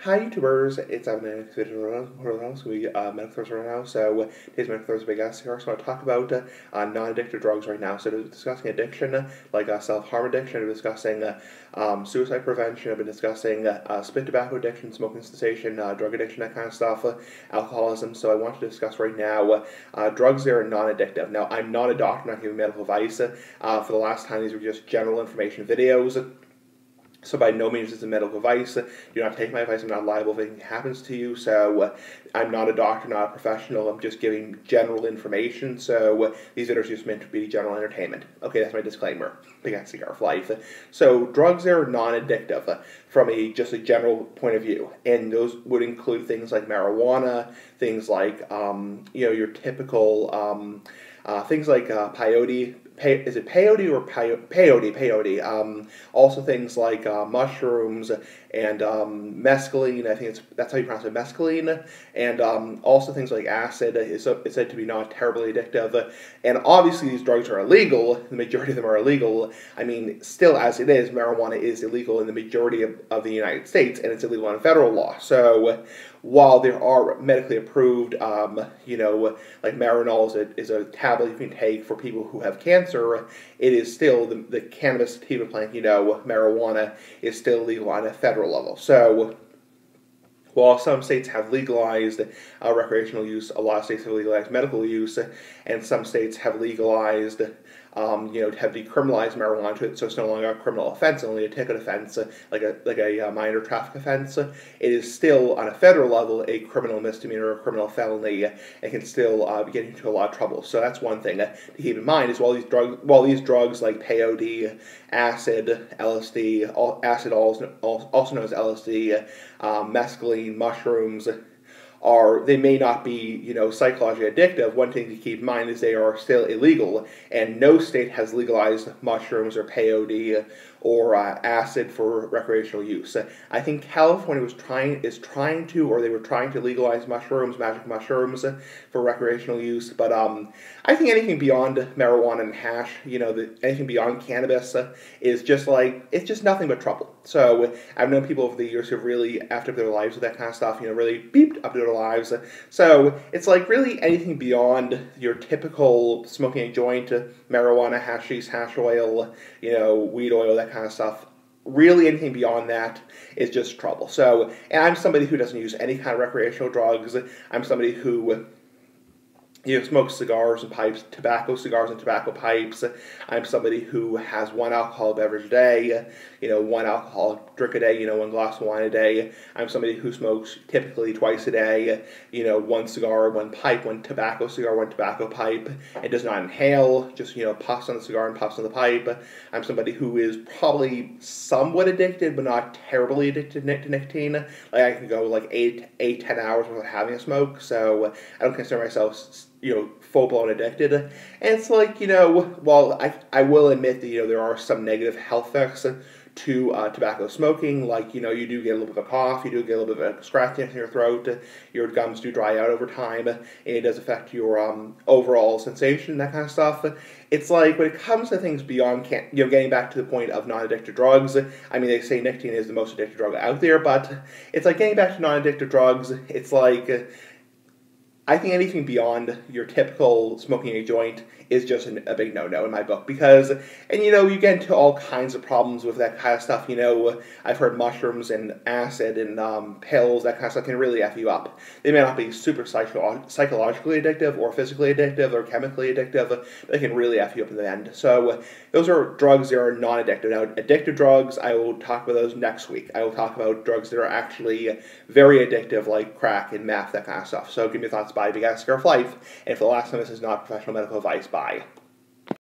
Hi YouTubers, it's Evan and it's medical thirst right now. So today's medical thirst big ass here. So I want to talk about non-addictive drugs right now. So we're discussing addiction, like self-harm addiction. We're discussing suicide prevention. I've been discussing spit tobacco addiction, smoking cessation, drug addiction, that kind of stuff, alcoholism. So I want to discuss right now drugs that are non-addictive. Now I'm not a doctor, I'm not giving medical advice. For the last time, these were just general information videos. So by no means is it medical advice. Do not take my advice. I'm not liable if anything happens to you. So I'm not a doctor, not a professional. I'm just giving general information. So these videos are just meant to be general entertainment. Okay, that's my disclaimer. Big ass cigar for life. So drugs are non-addictive from just a general point of view, and those would include things like marijuana, things like your typical things like peyote. Is it peyote or peyote? Peyote. Also things like mushrooms and mescaline. I think that's how you pronounce it, mescaline. And also things like acid. It's said to be not terribly addictive. And obviously these drugs are illegal. The majority of them are illegal. I mean, still as it is, marijuana is illegal in the majority of the United States, and it's illegal under federal law. So while there are medically approved, like Marinol is a tablet you can take for people who have cancer, it is still, the cannabis sativa plant, marijuana, is still legal on a federal level. So while some states have legalized recreational use, a lot of states have legalized medical use, and some states have legalized have decriminalized marijuana to it, so it's no longer a criminal offense, only a ticket offense, like a minor traffic offense. It is still, on a federal level, a criminal misdemeanor or criminal felony, and can still get into a lot of trouble. So that's one thing to keep in mind, is while these drugs like peyote, acid, LSD, acid also known as LSD, mescaline, mushrooms, they may not be, psychologically addictive. One thing to keep in mind is they are still illegal, and no state has legalized mushrooms or peyote or acid for recreational use. I think California is trying to legalize mushrooms, magic mushrooms, for recreational use. But I think anything beyond marijuana and hash, anything beyond cannabis, is just it's just nothing but trouble. So I've known people over the years who have really effed up their lives with that kind of stuff, really beeped up their lives. So it's like really anything beyond your typical smoking a joint, marijuana, hashish, hash oil, weed oil, that kind of stuff. Really anything beyond that is just trouble. So, and I'm somebody who doesn't use any kind of recreational drugs. I'm somebody who smokes cigars and pipes, cigars and tobacco pipes. I'm somebody who has one alcoholic beverage a day, one alcoholic drink a day, one glass of wine a day. I'm somebody who smokes typically twice a day, one cigar, one pipe, one tobacco cigar, one tobacco pipe, and does not inhale, just, puffs on the cigar and puffs on the pipe. I'm somebody who is probably somewhat addicted, but not terribly addicted to nicotine. Like, I can go like 10 hours without having a smoke, so I don't consider myself full-blown addicted. And it's like, while I will admit that, there are some negative health effects to tobacco smoking, like, you do get a little bit of a cough, you do get a little bit of a scratchiness in your throat, your gums do dry out over time, and it does affect your overall sensation, that kind of stuff. It's like, when it comes to things beyond, getting back to the point of non-addictive drugs, I mean, they say nicotine is the most addictive drug out there, but it's like getting back to non-addictive drugs, it's like, I think anything beyond your typical smoking a joint is just a big no-no in my book, because, and you get into all kinds of problems with that kind of stuff. I've heard mushrooms and acid and pills, that kind of stuff can really F you up. They may not be super psychologically addictive or physically addictive or chemically addictive, but they can really F you up in the end. So those are drugs that are non-addictive. Now, addictive drugs, I will talk about those next week. I will talk about drugs that are actually very addictive, like crack and meth, that kind of stuff. So give me your thoughts. Bye. Big ass cigar for life. And for the last time, this is not professional medical advice. Bye.